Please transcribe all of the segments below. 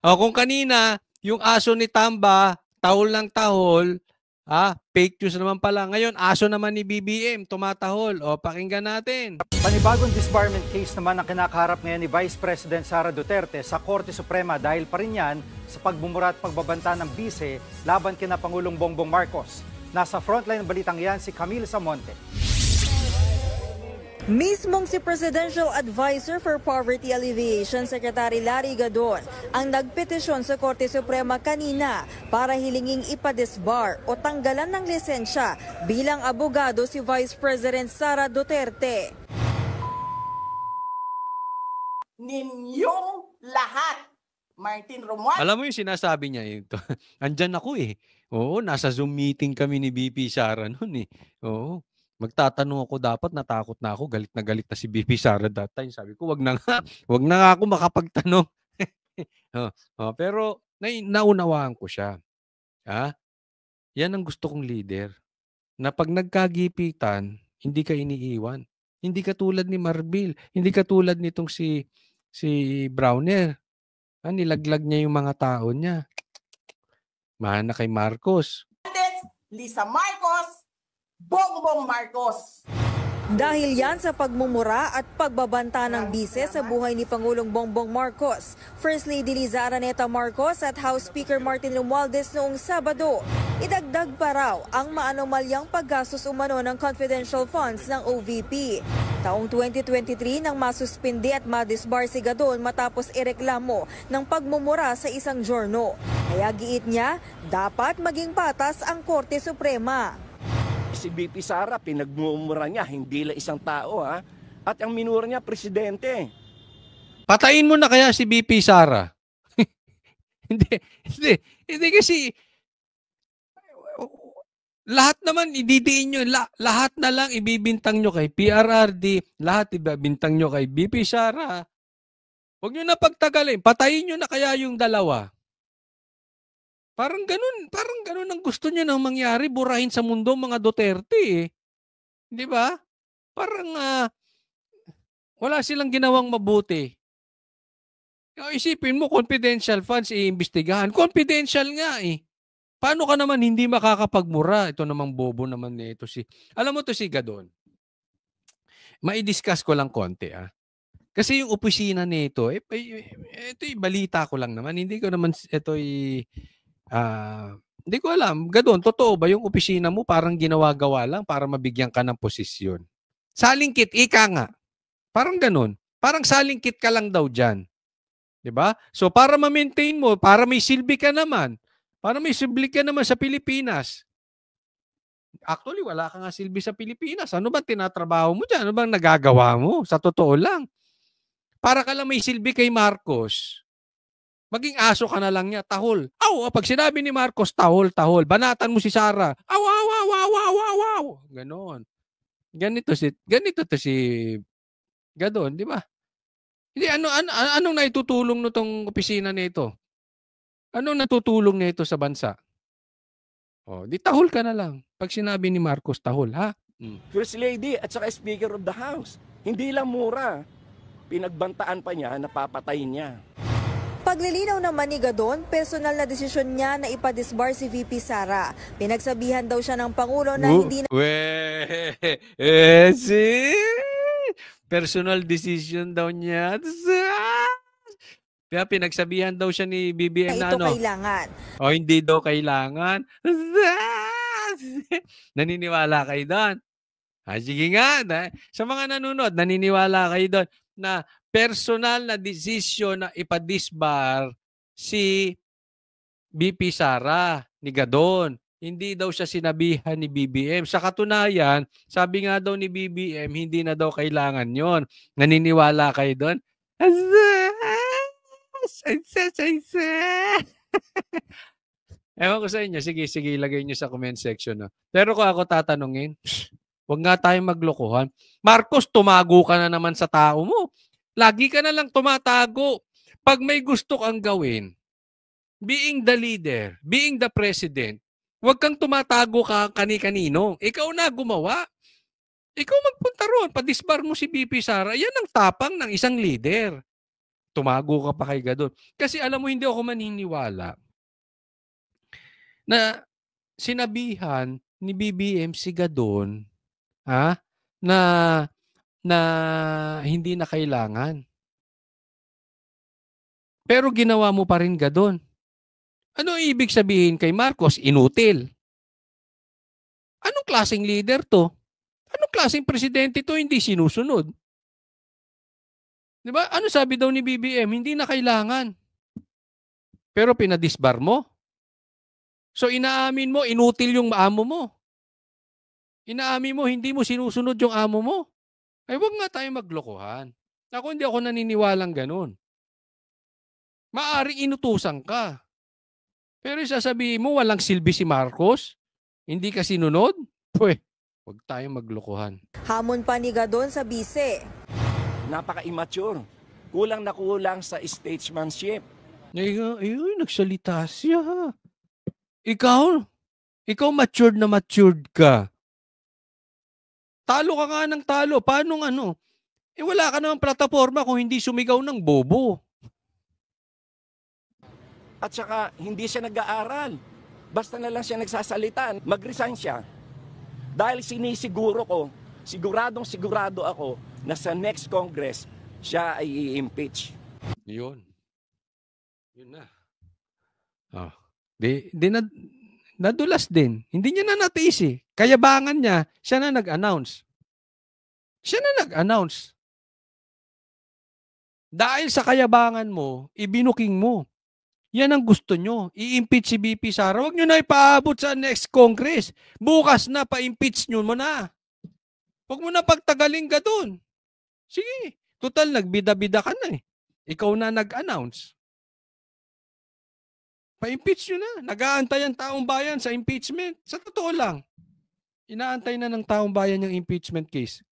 O kung kanina, yung aso ni Tamba, tahol ng tahol, fake news naman pala. Ngayon, aso naman ni BBM, tumatahol. O, pakinggan natin. Panibagong disbarment case naman ang kinakaharap ngayon ni Vice President Sara Duterte sa Korte Suprema dahil pa rin yan sa pagbumura at pagbabanta ng bise laban kina Pangulong Bongbong Marcos. Nasa frontline ng balitang yan si Camille Samonte. Mismong si Presidential Advisor for Poverty Alleviation, Secretary Larry Gadon, ang nagpetisyon sa Korte Suprema kanina para hilinging ipadisbar o tanggalan ng lisensya bilang abogado si Vice President Sara Duterte. Ninyong lahat, Martin Romualdez. Alam mo yung sinasabi niya ito. Andyan ako eh. Oo, nasa Zoom meeting kami ni BP Sara noon eh. Oo. Magtatanong ako dapat, natakot na ako, galit na si BP Sara that time. Sabi ko, wag na nga ako makapagtanong. Pero naunawaan ko siya. Yan ang gusto kong leader. Na pag nagkagipitan, hindi ka iniiwan. Hindi katulad ni Marbil, hindi katulad nitong si Browner. Nilaglag niya yung mga tao niya. Mahal na kay Marcos. Lisa Marcos, Bongbong Marcos. Dahil yan sa pagmumura at pagbabanta ng bise sa buhay ni Pangulong Bongbong Marcos, First Lady Liza Araneta Marcos at House Speaker Martin Romualdez noong Sabado, idagdag pa raw ang maanomalyang paggastos umano ng confidential funds ng OVP. Taong 2023 nang masuspindi at madisbar si Gadon matapos ireklamo ng pagmumura sa isang journal. Kaya giit niya, dapat maging patas ang Korte Suprema. Si BP Sara, pinagmumura niya, hindi lang isang tao ha. At ang minura niya, presidente. Patayin mo na kaya si BP Sara. Hindi kasi lahat naman ididiin nyo, lahat na lang ibibintang nyo kay PRRD, lahat ibibintang nyo kay BP Sara. Huwag nyo na pagtagalin, patayin nyo na kaya yung dalawa. Parang ganun ang gusto niya nang mangyari, burahin sa mundo mga Duterte eh. Di ba? Parang wala silang ginawang mabuti. Isipin mo, confidential funds iimbestigahan. Confidential nga eh. Paano ka naman hindi makakapagmura? Ito namang bobo naman ito si... Alam mo to si Gadon. Mai-discuss ko lang konti Kasi yung opisina nito, ito balita ko lang naman. Hindi ko naman ito hindi ko alam. Gadon, totoo ba yung opisina mo parang ginawa-gawa lang para mabigyan ka ng posisyon? Salingkit, ika nga. Parang ganun. Parang salingkit ka lang daw dyan. Diba? So para ma-maintain mo, para may silbi ka naman. Para may silbi ka naman sa Pilipinas. Actually, wala ka nga silbi sa Pilipinas. Ano ba tinatrabaho mo dyan? Ano bang nagagawa mo? Sa totoo lang. Para ka lang may silbi kay Marcos. Maging aso ka na lang niya, tahol. Pag sinabi ni Marcos, tahol. Banatan mo si Sara. Aw. Ganon. Ganito to si Gadon, di ba? Hindi, anong naitutulong nitong opisina nito? Anong natutulong nito sa bansa? Di tahol ka na lang. Pag sinabi ni Marcos, tahol, ha? First Lady at saka Speaker of the House. Hindi lang mura. Pinagbantaan pa niya, napapatayin niya. Paglilinaw naman ni Gadon, personal na desisyon niya na ipadisbar si VP Sara. Pinagsabihan daw siya ng Pangulo na hindi na... Personal decision daw niya. Kaya pinagsabihan daw siya ni BBM na ito kailangan. Hindi daw kailangan. Naniniwala kayo doon? Sige nga. Sa mga nanonood, naniniwala kayo doon na personal na desisyon na ipadisbar si BP Sara ni Gadon. Hindi daw siya sinabihan ni BBM. Sa katunayan, sabi nga daw ni BBM, hindi na daw kailangan yon. Naniniwala kayo doon? Ewan ko sa inyo. Sige, ilagay nyo sa comment section. Pero kung ako tatanungin, huwag nga tayong maglokohan. Marcos, tumago ka na naman sa tao mo. Lagi ka na lang tumatago. Pag may gusto kang gawin, being the leader, being the president, huwag kang tumatago ka kani-kanino. Ikaw na gumawa. Ikaw magpunta roon. Padisbar mo si BP Sara. Yan ang tapang ng isang leader. Tumago ka pa kay Gadon. Kasi alam mo, hindi ako maniniwala na sinabihan ni BBM si Gadon, na na hindi na kailangan. Pero ginawa mo pa rin Gadon. Ano ibig sabihin kay Marcos? Inutil. Anong klaseng leader to? Anong klaseng presidente to? Hindi sinusunod. Diba? Ano sabi daw ni BBM? Hindi na kailangan. Pero pinadisbar mo. So inaamin mo, inutil yung amo mo. Inaamin mo, hindi mo sinusunod yung amo mo. Ay wag nga tayo maglokohan. Ako hindi ako naniniwalang ganun. Maaring inutusan ka. Pero sasabihin mo, walang silbi si Marcos? Hindi ka sinunod? Pweh, wag tayo maglokohan. Hamon pa ni Gadon sa bise. Napaka-immature. Kulang na kulang sa statesmanship. Ay, nagsalita siya. Ikaw matured ka. Talo ka nga ng talo. Paano ano? Wala ka namang plataforma kung hindi sumigaw ng bobo. At saka, hindi siya nag-aaral. Basta na lang siya nagsasalita. Mag-resign siya. Dahil sinisiguro ko, sigurado ako na sa next Congress, siya ay i-impeach. Yun na. Nadulas din. Hindi niya na natiis eh. Kayabangan niya, siya na nag-announce. Dahil sa kayabangan mo, ibinuking mo. Yan ang gusto nyo. I-impeach si BP Sara. Huwag nyo na ipaabot sa next Congress. Bukas na, pa-impeach nyo mo na. Huwag mo na pagtagaling ka dun. Sige. Total, nagbida-bida ka na eh. Ikaw na nag-announce. Pa-impeach nyo na. Nag-aantay ang taong bayan sa impeachment. Sa totoo lang. Inaantay na ng taong bayan yung impeachment case.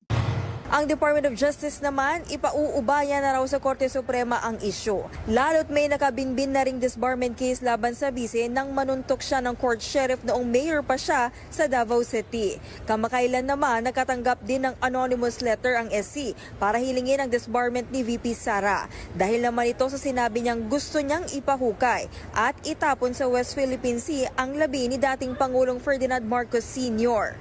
Ang Department of Justice naman, ipauubaya na raw sa Korte Suprema ang isyu. Lalo't may nakabinbin na ring disbarment case laban sa bise nang manuntok siya ng court sheriff noong mayor pa siya sa Davao City. Kamakailan naman, nakatanggap din ng anonymous letter ang SC para hilingin ang disbarment ni VP Sara. Dahil naman ito sa sinabi niyang gusto niyang ipahukay at itapon sa West Philippine Sea ang labi ni dating Pangulong Ferdinand Marcos Sr.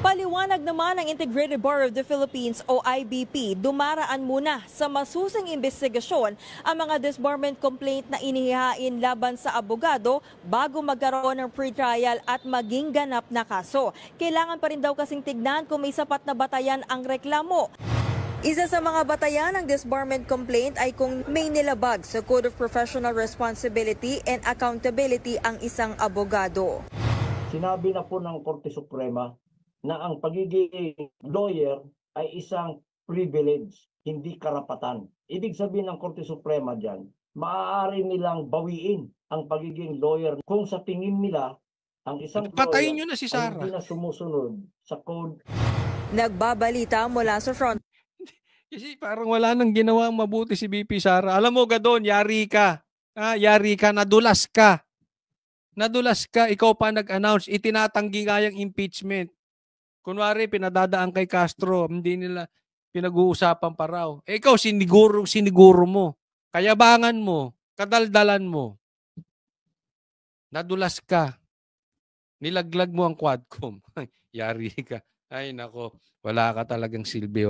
Paliwanag naman ng Integrated Bar of the Philippines o IBP, dumaraan muna sa masusing investigasyon ang mga disbarment complaint na inihain laban sa abogado bago magkaroon ng pre-trial at maging ganap na kaso. Kailangan pa rin daw kasing tignan kung may sapat na batayan ang reklamo. Isa sa mga batayan ng disbarment complaint ay kung may nilabag sa Code of Professional Responsibility and Accountability ang isang abogado. Sinabi na po ng Korte Suprema na ang pagiging lawyer ay isang privilege, hindi karapatan. Ibig sabihin ng Korte Suprema dyan, maaari nilang bawiin ang pagiging lawyer kung sa tingin nila ang isang patayin nyo lawyer na si Sara. ay hindi na sumusunod sa code. Nagbabalita mula sa front. Kasi parang wala nang ginawang mabuti si BP Sara. Alam mo, Gadon, yari ka. Yari ka, nadulas ka. Ikaw pa nag-announce, itinatanggi nga yung impeachment. Kunwari, pinadadaan kay Castro, hindi nila pinag-uusapan pa raw. Ikaw, siniguro mo. Kayabangan mo, kadaldalan mo. Nadulas ka. Nilaglag mo ang Quadcom. Yari ka. Ay nako, wala ka talagang silbi.